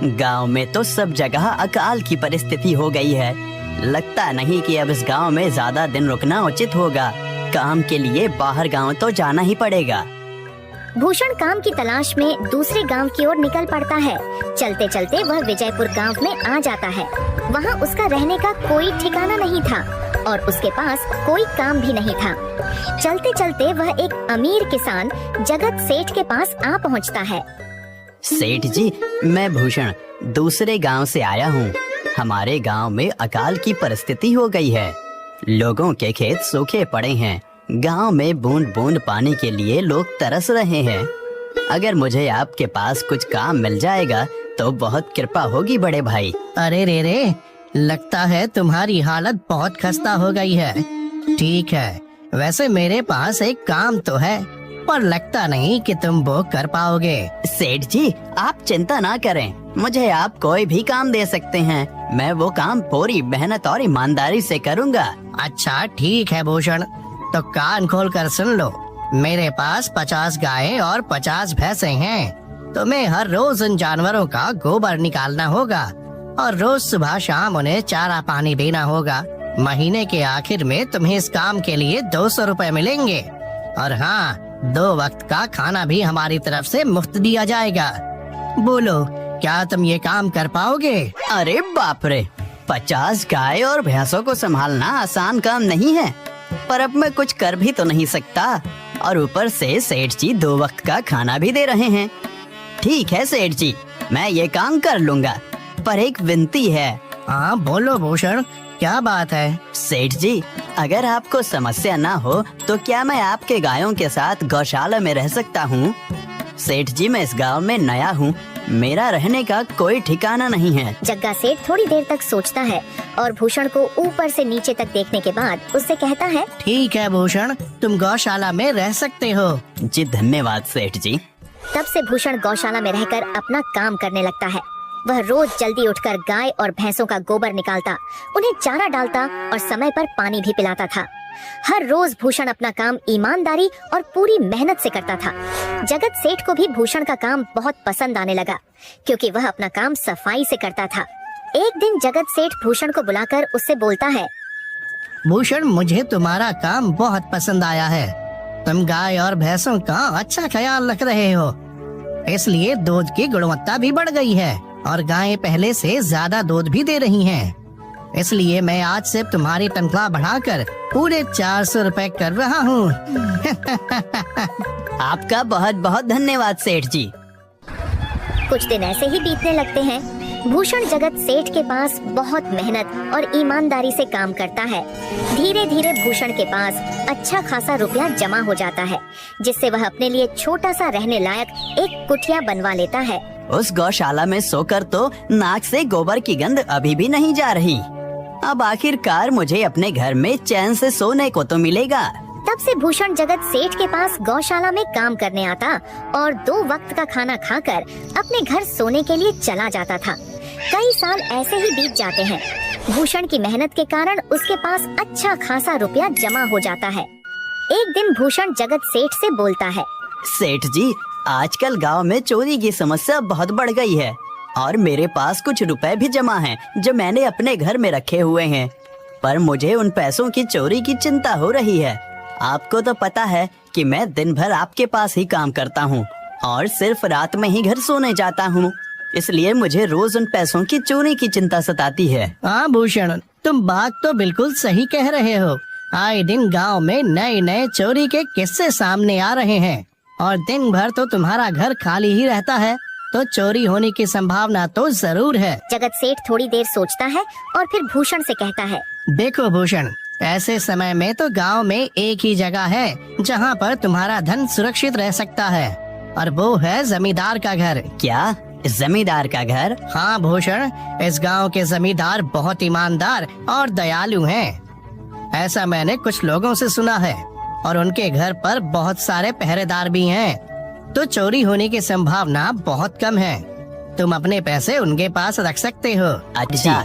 गांव में तो सब जगह अकाल की परिस्थिति हो गई है। लगता नहीं कि अब इस गांव में ज्यादा दिन रुकना उचित होगा। काम के लिए बाहर गांव तो जाना ही पड़ेगा। भूषण काम की तलाश में दूसरे गांव की ओर निकल पड़ता है। चलते चलते वह विजयपुर गांव में आ जाता है। वहां उसका रहने का कोई ठिकाना नहीं था और उसके पास कोई काम भी नहीं था। चलते चलते वह एक अमीर किसान जगत सेठ के पास आ पहुंचता है। सेठ जी, मैं भूषण दूसरे गांव से आया हूँ। हमारे गांव में अकाल की परिस्थिति हो गई है। लोगों के खेत सूखे पड़े हैं। गांव में बूंद बूंद पानी के लिए लोग तरस रहे हैं। अगर मुझे आपके पास कुछ काम मिल जाएगा तो बहुत कृपा होगी बड़े भाई। अरे रे, लगता है तुम्हारी हालत बहुत खस्ता हो गई है। ठीक है, वैसे मेरे पास एक काम तो है, पर लगता नहीं कि तुम वो कर पाओगे। सेठ जी, आप चिंता ना करें, मुझे आप कोई भी काम दे सकते हैं। मैं वो काम पूरी मेहनत और ईमानदारी से करूँगा। अच्छा ठीक है भूषण, तो कान खोल कर सुन लो। मेरे पास 50 गायें और 50 भैंसें हैं। तुम्हें हर रोज उन जानवरों का गोबर निकालना होगा और रोज सुबह शाम उन्हें चारा पानी देना होगा। महीने के आखिर में तुम्हें इस काम के लिए 200 रुपए मिलेंगे। और हाँ, 2 वक्त का खाना भी हमारी तरफ से मुफ्त दिया जाएगा। बोलो, क्या तुम ये काम कर पाओगे? अरे बाप रे, 50 गाय और भैंसों को संभालना आसान काम नहीं है, पर अब मैं कुछ कर भी तो नहीं सकता। और ऊपर से सेठ जी 2 वक्त का खाना भी दे रहे हैं। ठीक है सेठ जी, मैं ये काम कर लूँगा, पर एक विनती है। हाँ बोलो भूषण, क्या बात है? सेठ जी, अगर आपको समस्या ना हो तो क्या मैं आपके गायों के साथ गौशाला में रह सकता हूँ? सेठ जी, मैं इस गांव में नया हूँ, मेरा रहने का कोई ठिकाना नहीं है। जग्गा सेठ थोड़ी देर तक सोचता है और भूषण को ऊपर से नीचे तक देखने के बाद उससे कहता है, ठीक है भूषण, तुम गौशाला में रह सकते हो। जी धन्यवाद सेठ जी। तब से भूषण गौशाला में रहकर अपना काम करने लगता है। वह रोज जल्दी उठकर गाय और भैंसों का गोबर निकालता, उन्हें चारा डालता और समय पर पानी भी पिलाता था। हर रोज भूषण अपना काम ईमानदारी और पूरी मेहनत से करता था। जगत सेठ को भी भूषण का काम बहुत पसंद आने लगा, क्योंकि वह अपना काम सफाई से करता था। एक दिन जगत सेठ भूषण को बुलाकर उससे बोलता है, भूषण, मुझे तुम्हारा काम बहुत पसंद आया है। तुम गाय और भैंसों का अच्छा ख्याल रख रहे हो, इसलिए दूध की गुणवत्ता भी बढ़ गई है और गायें पहले से ज्यादा दूध भी दे रही हैं। इसलिए मैं आज से तुम्हारी तनख्वाह बढ़ाकर पूरे 400 रुपए कर रहा हूँ। आपका बहुत बहुत धन्यवाद सेठ जी। कुछ दिन ऐसे ही बीतने लगते हैं। भूषण जगत सेठ के पास बहुत मेहनत और ईमानदारी से काम करता है। धीरे धीरे भूषण के पास अच्छा खासा रुपया जमा हो जाता है, जिससे वह अपने लिए छोटा सा रहने लायक एक कुटिया बनवा लेता है। उस गौशाला में सोकर तो नाक से गोबर की गंध अभी भी नहीं जा रही। अब आखिरकार मुझे अपने घर में चैन से सोने को तो मिलेगा। तब से भूषण जगत सेठ के पास गौशाला में काम करने आता और 2 वक्त का खाना खाकर अपने घर सोने के लिए चला जाता था। कई साल ऐसे ही बीत जाते हैं। भूषण की मेहनत के कारण उसके पास अच्छा खासा रुपया जमा हो जाता है। एक दिन भूषण जगत सेठ से बोलता है, सेठ जी, आजकल गांव में चोरी की समस्या बहुत बढ़ गई है और मेरे पास कुछ रुपए भी जमा हैं जो मैंने अपने घर में रखे हुए हैं, पर मुझे उन पैसों की चोरी की चिंता हो रही है। आपको तो पता है कि मैं दिन भर आपके पास ही काम करता हूँ और सिर्फ रात में ही घर सोने जाता हूँ, इसलिए मुझे रोज उन पैसों की चोरी की चिंता सताती है। हाँ भूषण, तुम बात तो बिल्कुल सही कह रहे हो। आए दिन गांव में नए नए चोरी के किस्से सामने आ रहे हैं और दिन भर तो तुम्हारा घर खाली ही रहता है, तो चोरी होने की संभावना तो जरूर है। जगत सेठ थोड़ी देर सोचता है और फिर भूषण से कहता है, देखो भूषण, ऐसे समय में तो गांव में एक ही जगह है जहां पर तुम्हारा धन सुरक्षित रह सकता है, और वो है जमींदार का घर। क्या जमींदार का घर? हाँ भूषण, इस गांव के जमींदार बहुत ईमानदार और दयालु हैं। ऐसा मैंने कुछ लोगों से सुना है और उनके घर पर बहुत सारे पहरेदार भी हैं, तो चोरी होने की संभावना बहुत कम है। तुम अपने पैसे उनके पास रख सकते हो। अच्छा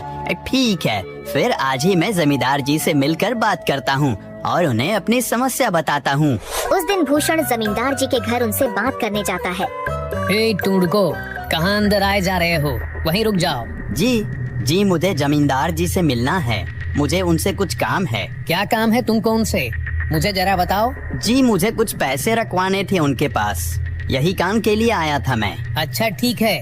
ठीक है, फिर आज ही मैं जमींदार जी से मिलकर बात करता हूँ और उन्हें अपनी समस्या बताता हूँ। उस दिन भूषण जमींदार जी के घर उनसे बात करने जाता है। ए टुंडको, कहाँ अंदर आए जा रहे हो? वहीं रुक जाओ। जी जी, मुझे जमींदार जी से मिलना है। मुझे उनसे कुछ काम है। क्या काम है तुमको उनसे? मुझे जरा बताओ। जी, मुझे कुछ पैसे रखवाने थे उनके पास, यही काम के लिए आया था मैं। अच्छा ठीक है,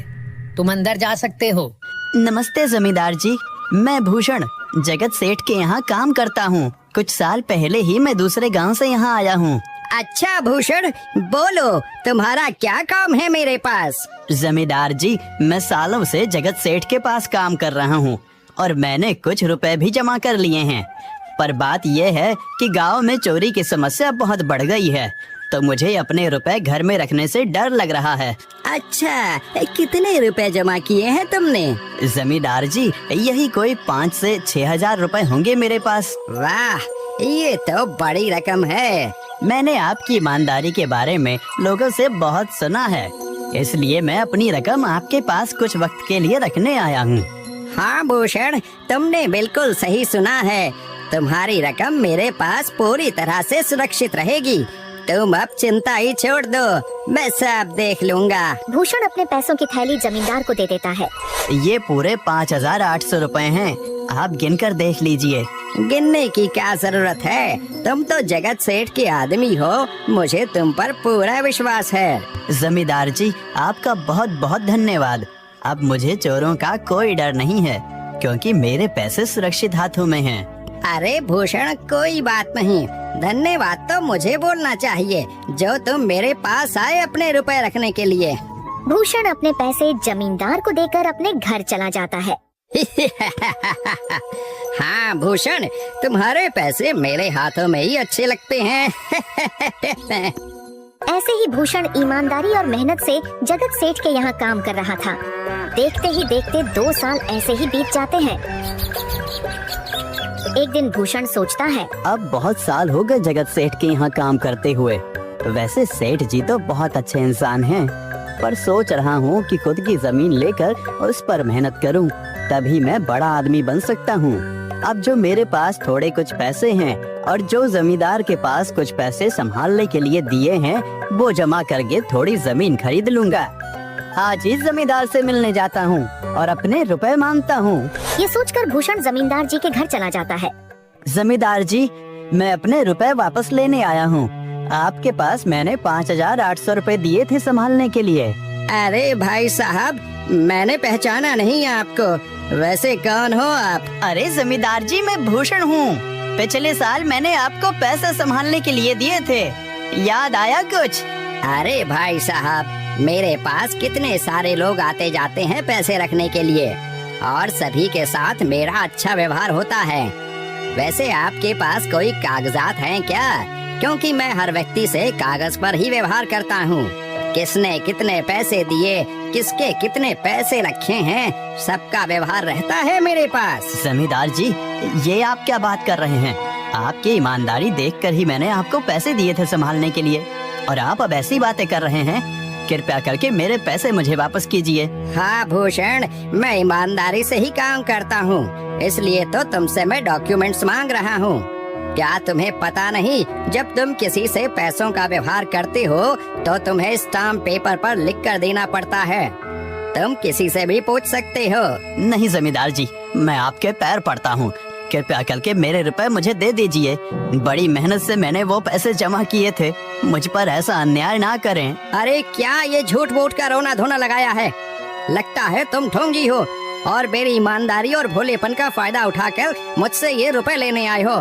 तुम अंदर जा सकते हो। नमस्ते जमींदार जी, मैं भूषण जगत सेठ के यहाँ काम करता हूँ। कुछ साल पहले ही मैं दूसरे गांव से यहाँ आया हूँ। अच्छा भूषण, बोलो तुम्हारा क्या काम है मेरे पास? जमींदार जी, मैं सालों से जगत सेठ के पास काम कर रहा हूँ और मैंने कुछ रुपए भी जमा कर लिए हैं। पर बात यह है कि गांव में चोरी की समस्या बहुत बढ़ गई है, तो मुझे अपने रुपए घर में रखने से डर लग रहा है। अच्छा, कितने रुपए जमा किए हैं तुमने? जमींदार जी, यही कोई 5 से 6 हजार रुपए होंगे मेरे पास। वाह, ये तो बड़ी रकम है। मैंने आपकी ईमानदारी के बारे में लोगों से बहुत सुना है, इसलिए मैं अपनी रकम आपके पास कुछ वक्त के लिए रखने आया हूँ। हाँ भूषण, तुमने बिल्कुल सही सुना है। तुम्हारी रकम मेरे पास पूरी तरह से सुरक्षित रहेगी। तुम अब चिंता ही छोड़ दो, मैं सब देख लूँगा। भूषण अपने पैसों की थैली जमींदार को दे देता है। ये पूरे 5,800 रुपए हैं, आप गिनकर देख लीजिए। गिनने की क्या जरूरत है? तुम तो जगत सेठ के आदमी हो, मुझे तुम पर पूरा विश्वास है। जमींदार जी, आपका बहुत बहुत धन्यवाद। अब मुझे चोरों का कोई डर नहीं है, क्योंकि मेरे पैसे सुरक्षित हाथों में हैं। अरे भूषण, कोई बात नहीं, धन्यवाद तो मुझे बोलना चाहिए, जो तुम मेरे पास आए अपने रुपए रखने के लिए। भूषण अपने पैसे जमींदार को देकर अपने घर चला जाता है। हाँ भूषण, तुम्हारे पैसे मेरे हाथों में ही अच्छे लगते हैं। ऐसे ही भूषण ईमानदारी और मेहनत से जगत सेठ के यहाँ काम कर रहा था। देखते ही देखते 2 साल ऐसे ही बीत जाते हैं। एक दिन भूषण सोचता है, अब बहुत साल हो गए जगत सेठ के यहाँ काम करते हुए। वैसे सेठ जी तो बहुत अच्छे इंसान हैं, पर सोच रहा हूँ कि खुद की जमीन लेकर उस पर मेहनत करूँ, तभी मैं बड़ा आदमी बन सकता हूँ। अब जो मेरे पास थोड़े कुछ पैसे हैं और जो जमींदार के पास कुछ पैसे संभालने के लिए दिए हैं, वो जमा करके थोड़ी जमीन खरीद लूँगा। आज ही जमींदार से मिलने जाता हूँ और अपने रुपए मांगता हूँ। ये सोचकर भूषण जमींदार जी के घर चला जाता है। जमींदार जी, मैं अपने रुपए वापस लेने आया हूँ। आपके पास मैंने 5,800 रुपए दिए थे संभालने के लिए। अरे भाई साहब, मैंने पहचाना नहीं आपको, वैसे कौन हो आप? अरे जमींदार जी, मैं भूषण हूँ। पिछले साल मैंने आपको पैसे संभालने के लिए दिए थे, याद आया कुछ? अरे भाई साहब, मेरे पास कितने सारे लोग आते जाते हैं पैसे रखने के लिए, और सभी के साथ मेरा अच्छा व्यवहार होता है। वैसे आपके पास कोई कागजात हैं क्या? क्योंकि मैं हर व्यक्ति से कागज पर ही व्यवहार करता हूँ। किसने कितने पैसे दिए, किसके कितने पैसे रखे हैं, सबका व्यवहार रहता है मेरे पास। जमींदार जी, ये आप क्या बात कर रहे हैं? आपकी ईमानदारी देखकर ही मैंने आपको पैसे दिए थे संभालने के लिए, और आप अब ऐसी बातें कर रहे हैं। कृपया करके मेरे पैसे मुझे वापस कीजिए। हाँ भूषण, मैं ईमानदारी से ही काम करता हूँ, इसलिए तो तुमसे मैं डॉक्यूमेंट्स मांग रहा हूँ। क्या तुम्हें पता नहीं, जब तुम किसी से पैसों का व्यवहार करते हो तो तुम्हें स्टाम्प पेपर पर लिख कर देना पड़ता है। तुम किसी से भी पूछ सकते हो। नहीं जमींदार जी, मैं आपके पैर पड़ता हूँ, कृपया करके मेरे रुपए मुझे दे दीजिए। बड़ी मेहनत से मैंने वो पैसे जमा किए थे, मुझ पर ऐसा अन्याय ना करें। अरे क्या ये झूठ मूठ का रोना धोना लगाया है? लगता है तुम ढोंगी हो और मेरी ईमानदारी और भोलेपन का फायदा उठाकर मुझसे ये रुपए लेने आए हो।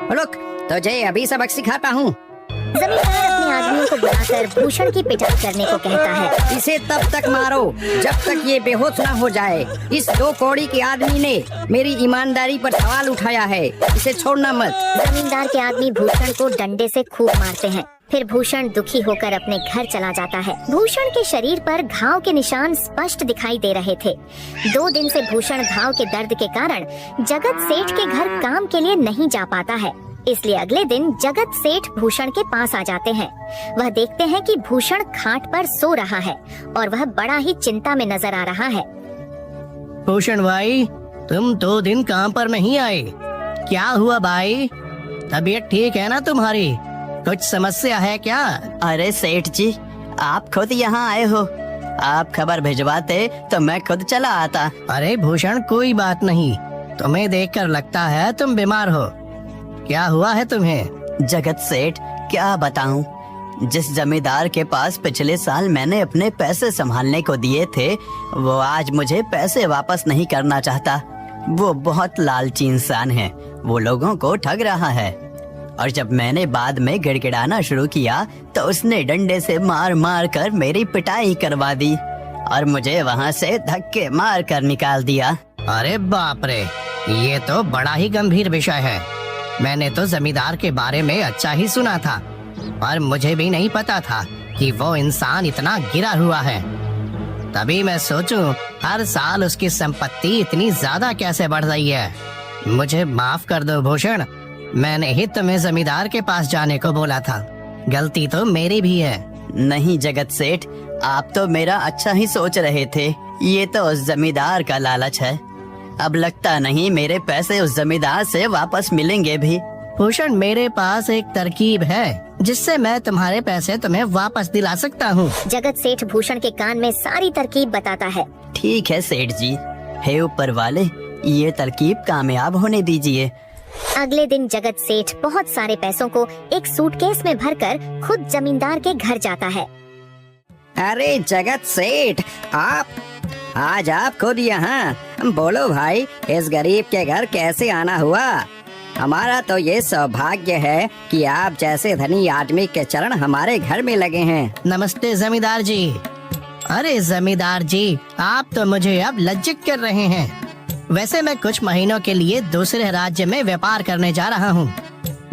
रुक, तुझे अभी सबक सिखाता हूँ। जमींदार अपने आदमियों को बुलाकर भूषण की पिटाई करने को कहता है। इसे तब तक मारो जब तक ये बेहोश ना हो जाए। इस 2 कौड़ी के आदमी ने मेरी ईमानदारी पर सवाल उठाया है, इसे छोड़ना मत। जमींदार के आदमी भूषण को डंडे से खूब मारते हैं। फिर भूषण दुखी होकर अपने घर चला जाता है। भूषण के शरीर पर घाव के निशान स्पष्ट दिखाई दे रहे थे। 2 दिन से भूषण घाव के दर्द के कारण जगत सेठ के घर काम के लिए नहीं जा पाता है, इसलिए अगले दिन जगत सेठ भूषण के पास आ जाते हैं। वह देखते हैं कि भूषण खाट पर सो रहा है और वह बड़ा ही चिंता में नजर आ रहा है। भूषण भाई, तुम 2 दिन काम पर नहीं आए, क्या हुआ भाई? तबीयत ठीक है ना तुम्हारी? कुछ समस्या है क्या? अरे सेठ जी, आप खुद यहाँ आए हो, आप खबर भिजवाते तो मैं खुद चला आता। अरे भूषण, कोई बात नहीं। तुम्हें देखकर लगता है तुम बीमार हो। क्या हुआ है तुम्हें? जगत सेठ, क्या बताऊं, जिस जमींदार के पास पिछले साल मैंने अपने पैसे संभालने को दिए थे, वो आज मुझे पैसे वापस नहीं करना चाहता। वो बहुत लालची इंसान है, वो लोगों को ठग रहा है। और जब मैंने बाद में गिड़गिड़ाना शुरू किया तो उसने डंडे से मार मार कर मेरी पिटाई करवा दी और मुझे वहाँ से धक्के मार कर निकाल दिया। अरे बाप रे, ये तो बड़ा ही गंभीर विषय है। मैंने तो जमींदार के बारे में अच्छा ही सुना था, पर मुझे भी नहीं पता था कि वो इंसान इतना गिरा हुआ है। तभी मैं सोचूं, हर साल उसकी संपत्ति इतनी ज्यादा कैसे बढ़ रही है। मुझे माफ कर दो भूषण, मैंने ही तुम्हें जमींदार के पास जाने को बोला था। गलती तो मेरी भी है। नहीं जगत सेठ, आप तो मेरा अच्छा ही सोच रहे थे। ये तो उस जमींदार का लालच है। अब लगता नहीं मेरे पैसे उस जमींदार से वापस मिलेंगे भी। भूषण, मेरे पास एक तरकीब है जिससे मैं तुम्हारे पैसे तुम्हें वापस दिला सकता हूँ। जगत सेठ भूषण के कान में सारी तरकीब बताता है। ठीक है सेठ जी, हे ऊपर वाले, ये तरकीब कामयाब होने दीजिए। अगले दिन जगत सेठ बहुत सारे पैसों को एक सूटकेस में भरकर खुद जमींदार के घर जाता है। अरे जगत सेठ, आज आप खुद यहाँ। बोलो भाई, इस गरीब के घर कैसे आना हुआ? हमारा तो ये सौभाग्य है कि आप जैसे धनी आदमी के चरण हमारे घर में लगे हैं। नमस्ते जमींदार जी। अरे जमींदार जी, आप तो मुझे अब लज्जित कर रहे हैं। वैसे मैं कुछ महीनों के लिए दूसरे राज्य में व्यापार करने जा रहा हूँ।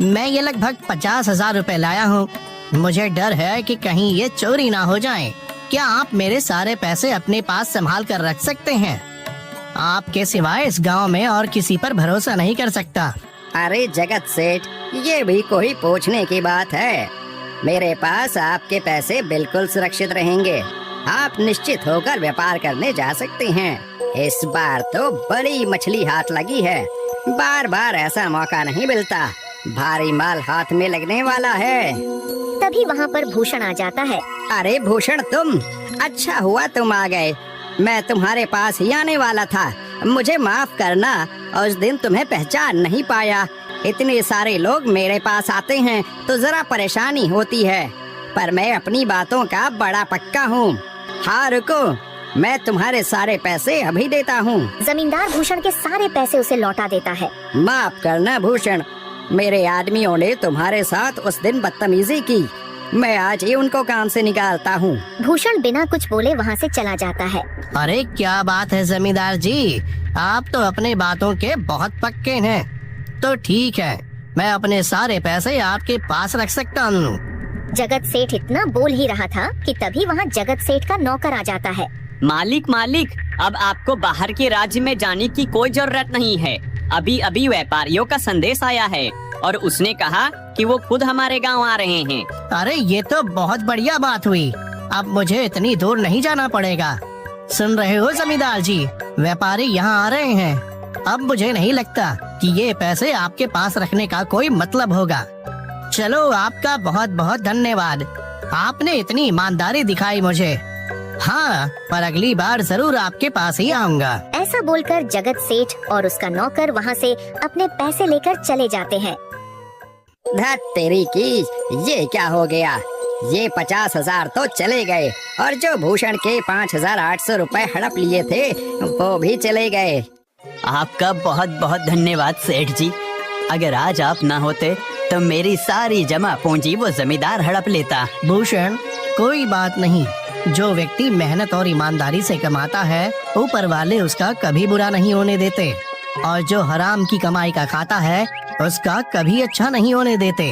मैं ये लगभग 50,000 रुपए लाया हूँ। मुझे डर है कि कहीं ये चोरी ना हो जाए। क्या आप मेरे सारे पैसे अपने पास संभाल कर रख सकते हैं? आपके सिवाय इस गांव में और किसी पर भरोसा नहीं कर सकता। अरे जगत सेठ, ये भी कोई पूछने की बात है? मेरे पास आपके पैसे बिल्कुल सुरक्षित रहेंगे। आप निश्चित होकर व्यापार करने जा सकते हैं। इस बार तो बड़ी मछली हाथ लगी है। बार बार ऐसा मौका नहीं मिलता। भारी माल हाथ में लगने वाला है। तभी वहाँ पर भूषण आ जाता है। अरे भूषण, तुम? अच्छा हुआ तुम आ गए। मैं तुम्हारे पास ही आने वाला था। मुझे माफ करना, उस दिन तुम्हें पहचान नहीं पाया। इतने सारे लोग मेरे पास आते हैं तो जरा परेशानी होती है, पर मैं अपनी बातों का बड़ा पक्का हूँ। हाँ रुको, मैं तुम्हारे सारे पैसे अभी देता हूँ। जमींदार भूषण के सारे पैसे उसे लौटा देता है। माफ करना भूषण, मेरे आदमियों ने तुम्हारे साथ उस दिन बदतमीजी की। मैं आज ही उनको काम से निकालता हूँ। भूषण बिना कुछ बोले वहाँ से चला जाता है। अरे क्या बात है जमींदार जी, आप तो अपने बातों के बहुत पक्के हैं। तो ठीक है, मैं अपने सारे पैसे आपके पास रख सकता हूँ। जगत सेठ इतना बोल ही रहा था कि तभी वहाँ जगत सेठ का नौकर आ जाता है। मालिक, अब आपको बाहर के राज्य में जाने की कोई जरूरत नहीं है। अभी अभी व्यापारियों का संदेश आया है और उसने कहा कि वो खुद हमारे गांव आ रहे हैं। अरे ये तो बहुत बढ़िया बात हुई। अब मुझे इतनी दूर नहीं जाना पड़ेगा। सुन रहे हो जमींदार जी, व्यापारी यहाँ आ रहे हैं। अब मुझे नहीं लगता कि ये पैसे आपके पास रखने का कोई मतलब होगा। चलो, आपका बहुत बहुत धन्यवाद। आपने इतनी ईमानदारी दिखाई मुझे। हाँ, पर अगली बार जरूर आपके पास ही आऊंगा। ऐसा बोलकर जगत सेठ और उसका नौकर वहाँ से अपने पैसे लेकर चले जाते हैं। धत तेरी की, ये क्या हो गया? ये 50,000 तो चले गए और जो भूषण के 5,800 रुपए हड़प लिए थे वो भी चले गए। आपका बहुत बहुत धन्यवाद सेठ जी। अगर आज आप ना होते तो मेरी सारी जमा पूंजी वो जमींदार हड़प लेता। भूषण, कोई बात नहीं। जो व्यक्ति मेहनत और ईमानदारी से कमाता है, ऊपर वाले उसका कभी बुरा नहीं होने देते, और जो हराम की कमाई का खाता है उसका कभी अच्छा नहीं होने देते।